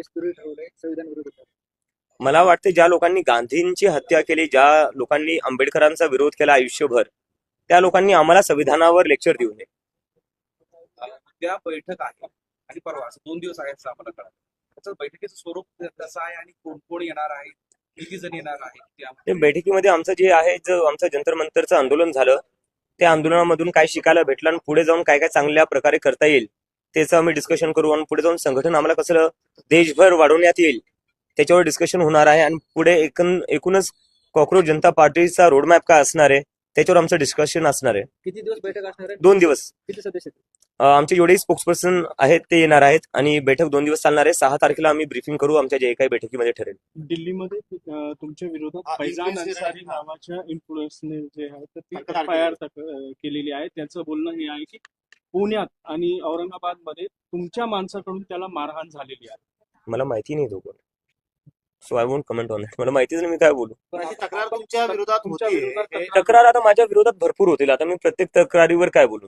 देशद्रोही ठरवलंय, संविधान विरोधी. मला वाटते ज्या लोकांनी गांधींची हत्या केली, ज्या लोकांनी आंबेडकरांचा विरोध केला आयुष्यभर, त्या लोकांनी आम्हाला संविधानावर लेक्चर देऊ नये. त्या बैठक आहे आणि परवा असं 2 दिवस आहेत असं आम्हाला कळलं. त्याचं बैठकीचं स्वरूप कसं आहे आणि कोण कोण येणार आहे, किती जण येणार आहे ते बैठकीमध्ये आमचं जे आहे, जो आमचं जंतर मंतरचं आंदोलन झालं, त्या आंदोलनामधून काय शिकायला भेटलं आणि पुढे जाऊन काय काय चांगल्या प्रकारे करता येईल त्याचं आम्ही डिस्कशन करू. आणि पुढे जाऊन संघटन आम्हाला कसं देशभर वाढवण्यात येईल त्याच्यावर डिस्कशन होणार आहे. आणि पुढे एकूणच कॉक्रोच जनता पार्टीचा रोडमॅप काय असणार आहे त्याच्यावर आमचं डिस्कशन असणार आहे. किती दिवस बैठक असणार आहे? 2 दिवस. किती सदस्य? आमचे जेवढे स्पोक्सपर्सन आहेत ते येणार आहेत आणि बैठक 2 दिवस चालणार आहे. 6 तारखेला आम्ही ब्रीफिंग करू आमच्या जे काही बैठकीमध्ये ठरेल. दिल्लीमध्ये तुमच्या विरोधात फैजान अन्सारी नावाच्या इन्फ्लुएन्सने जे आहे तर ती FIR केलेली आहे. त्यांचं बोलणं हे आहे की पुण्यात आणि औरंगाबादमध्ये तुमच्या माणसाकडून त्याला मारहाण झालेली आहे. मला माहिती नाही दोघं, so I won't comment on it. मला माहितीच नाही मी काय बोलू. तक्रार तुमच्या विरोधात होती. तक्रार आता माझ्या विरोधात भरपूर होतील. आता मी प्रत्येक तक्रारीवर काय बोलू.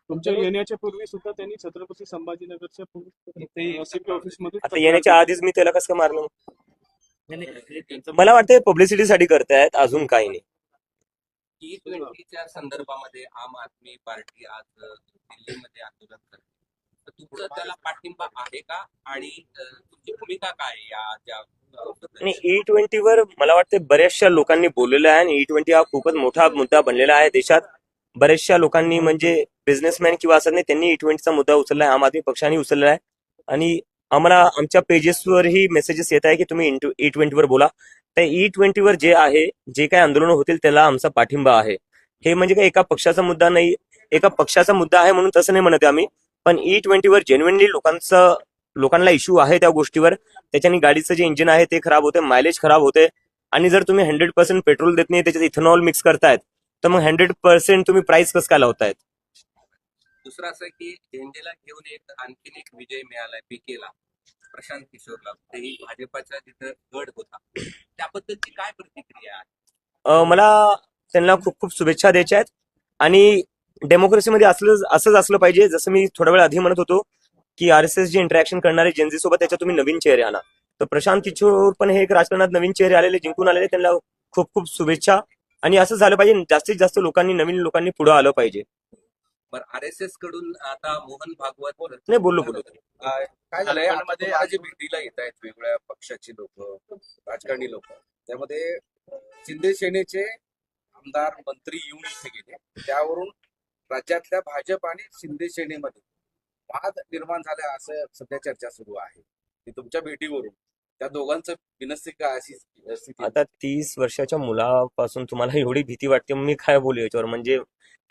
तुमच्या येण्याच्या पूर्वी सुद्धा त्यांनी छत्रपती संभाजीनगरच्या CP ऑफिसमध्ये आता येण्याच्या आधीच मी त्याला कसं मारलं. मला वाटतं पब्लिसिटीसाठी करतायत, अजून काही नाही. G20च्या संदर्भामध्ये आम आदमी पार्टी आज दिल्लीमध्ये आंदोलन करते, तर तुमचा त्याला पाठिंबा आहे का आणि तुमची भूमिका काय या ज्या आणि E20 वर मला वाटतं बऱ्याचशा लोकांनी बोललेलं आहे आणि E20 हा खूपच मोठा मुद्दा बनलेला आहे देशात. बऱ्याचशा लोकांनी म्हणजे बिझनेसमॅन किंवा असं नाही, त्यांनी E20चा मुद्दा उचलला आहे, आम आदमी पक्षाने उचलला आहे. आणि आम्हाला आमच्या पेजेसवरही मेसेजेस येत आहे की तुम्ही E20 वर बोला. त्या E20 वर जे आहे, जे काही आंदोलन होतील त्याला आमचा पाठिंबा आहे. हे म्हणजे काही एका पक्षाचा मुद्दा नाही, एका पक्षाचा मुद्दा आहे म्हणून तसं नाही म्हणत आम्ही. पण E20 वर जेन्युइनली लोकांना इश्यू आहे त्या गोष्टीवर. त्याच्याने गाडीचं जे इंजिन आहे ते खराब होते, मायलेज खराब होते. आणि जर तुम्ही 100% पेट्रोल देत नाही, त्याच्यात इथेनॉल मिक्स करतायत, तर मग 100% तुम्ही प्राइस कसं काय लावतायत. दुसरं असं की झेंडेला घेऊन आणखीन एक विजय मिळालाय PKला, प्रशांत किशोरला, तेही भाजपाचा तिथं गड होता, त्याबद्दलची काय प्रतिक्रिया आहे? मला त्यांना खूप खूप शुभेच्छा द्यायच्या आहेत. आणि डेमोक्रेसीमध्ये असंच असलं पाहिजे. जसं मी थोडा वेळ आधी म्हणत होतो की RSS जे इंटरॅक्शन करणारे जेनझी सोबत, त्याच्यात तुम्ही नवीन चेहरे आणा. तर प्रशांत किशोर पण हे एक राजकारणात नवीन चेहरे आलेले, जिंकून आलेले, त्यांना खूप खूप शुभेच्छा. आणि असं झालं पाहिजे, जास्तीत जास्त लोकांनी, नवीन लोकांनी पुढे आलं पाहिजे. बरं, RSS कडून आता मोहन भागवत नाही बोललो. काय झालंय आता जे भेटीला येत आहेत वेगवेगळ्या पक्षाची लोक, राजकारणी लोक, त्यामध्ये शिंदे सेनेचे आमदार मंत्री येऊन इथे गेले. त्यावरून राज्यातल्या भाजप आणि शिंदे सेनेमध्ये वाद निर्माण झाला असं सध्या चर्चा सुरू आहे. की तुमच्या भेटीवरून त्या दोघांचं बिनस्ती का अशी स्थिती? आता 30 वर्षाच्या मुलापासून तुम्हाला एवढी भीती वाटते, मी काय बोलू याच्यावर. म्हणजे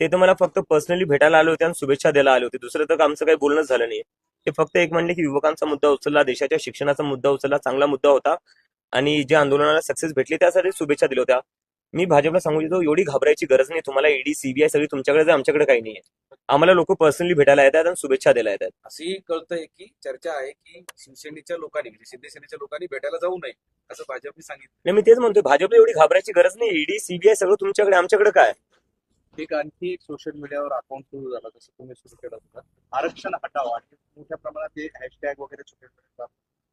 ते तर मला फक्त पर्सनली भेटायला आले होते आणि शुभेच्छा द्यायला आले होते. दुसरं तर आमचं काही बोलणंच झालं नाही. ते फक्त एक म्हणले की युवकांचा मुद्दा उचलला, देशाच्या शिक्षणाचा मुद्दा उचलला, चांगला मुद्दा होता आणि जे आंदोलनाला सक्सेस भेटली त्यासाठी शुभेच्छा दिल्या होत्या. मी भाजपला सांगू इच्छितो, एवढी घाबरायची गरज नाही. तुम्हाला ED CBI सगळी तुमच्याकडे आहे, आमच्याकडे काही नाहीये. आम्हाला लोक पर्सनली भेटायला येतात आणि शुभेच्छा द्यायला येतात. अशी कळतंय की चर्चा आहे की शिवसेनेच्या लोकांनी, म्हणजे शिंदे सेनेच्या लोकांनी भेटायला जाऊ नये असं भाजपने सांगितलं. नाही, मी तेच म्हणतोय, भाजपला एवढी घाबरायची गरज नाही. ED CBI सगळं तुमच्याकडे, आमच्याकडे काय. एक आणखी एक सोशल मीडियावर अकाउंट सुरू झाला, जसं तुम्ही सुरू केलं होतं, आरक्षण हटावं, आणि मोठ्या प्रमाणात ते हॅशटॅग वगैरे सोशल मीडियावर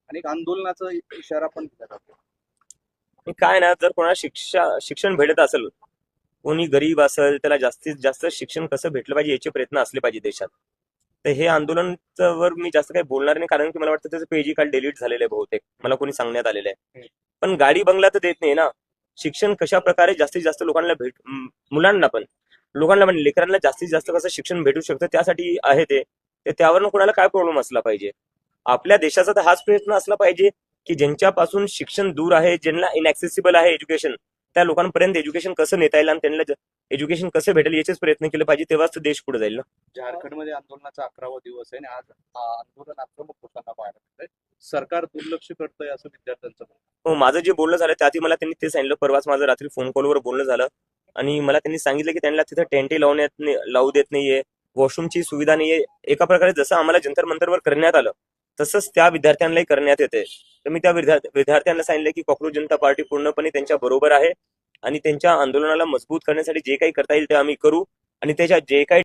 आणि एक आंदोलनाचा इशारा पण दिला जातो. काय ना, जर कोणाला शिक्षण भेटत असेल, कोणी गरीब असेल, त्याला जास्तीत जास्त शिक्षण कसं भेटलं पाहिजे याचे प्रयत्न असले पाहिजे देशात. तर हे आंदोलनावर मी जास्त काही बोलणार नाही, कारण की मला वाटतं त्याचं पेजही काल डिलीट झालेलं आहे बहुतेक, मला कोणी सांगण्यात आलेलं आहे. पण गाडी बंगला तर देत नाही ना. शिक्षण कशा प्रकारे जास्तीत जास्त लोकांना मुलांना पण, लोकांना पण, लेकरांना जास्तीत जास्त कसं शिक्षण भेटू शकतं त्यासाठी आहे ते. त्यावरनं कोणाला काय प्रॉब्लेम असला पाहिजे. आपल्या देशाचा तर हाच प्रयत्न असला पाहिजे की ज्यांच्यापासून शिक्षण दूर आहे, ज्यांना इनऍक्सेसिबल आहे एज्युकेशन, त्या लोकांपर्यंत एज्युकेशन कसं नेता येईल आणि त्यांना एज्युकेशन कसं भेटेल याचेच प्रयत्न केले पाहिजे, तेव्हाच देश पुढे जाईल ना. झारखंडमध्ये आंदोलनाचा 11वा दिवस आहे आणि आज आंदोलन आक्रमक होताना पाहायला मिळतंय. सरकार दुर्लक्ष करतंय असं विद्यार्थ्यांचं म्हणणं. हो, माझं जे बोलणं झालं त्याआधी मला त्यांनी ते सांगितलं. परवाच माझं रात्री फोन कॉलवर बोलणं झालं आणि मला त्यांनी सांगितलं की त्यांना तिथं टेंटे लावू देत नाहीये, वॉशरूमची सुविधा नाहीये. एका प्रकारे जसं आम्हाला जंतर मंतरवर करण्यात आलं तसंच त्या विद्यार्थ्यांनाही करण्यात येते. तर मी त्या विद्यार्थ्यांना सांगितलं की कॉक्रोच जनता पार्टी पूर्णपणे त्यांच्या बरोबर आहे आणि त्यांच्या आंदोलनाला मजबूत करण्यासाठी जे काही करता येईल ते आम्ही करू. आणि त्याच्या जे काही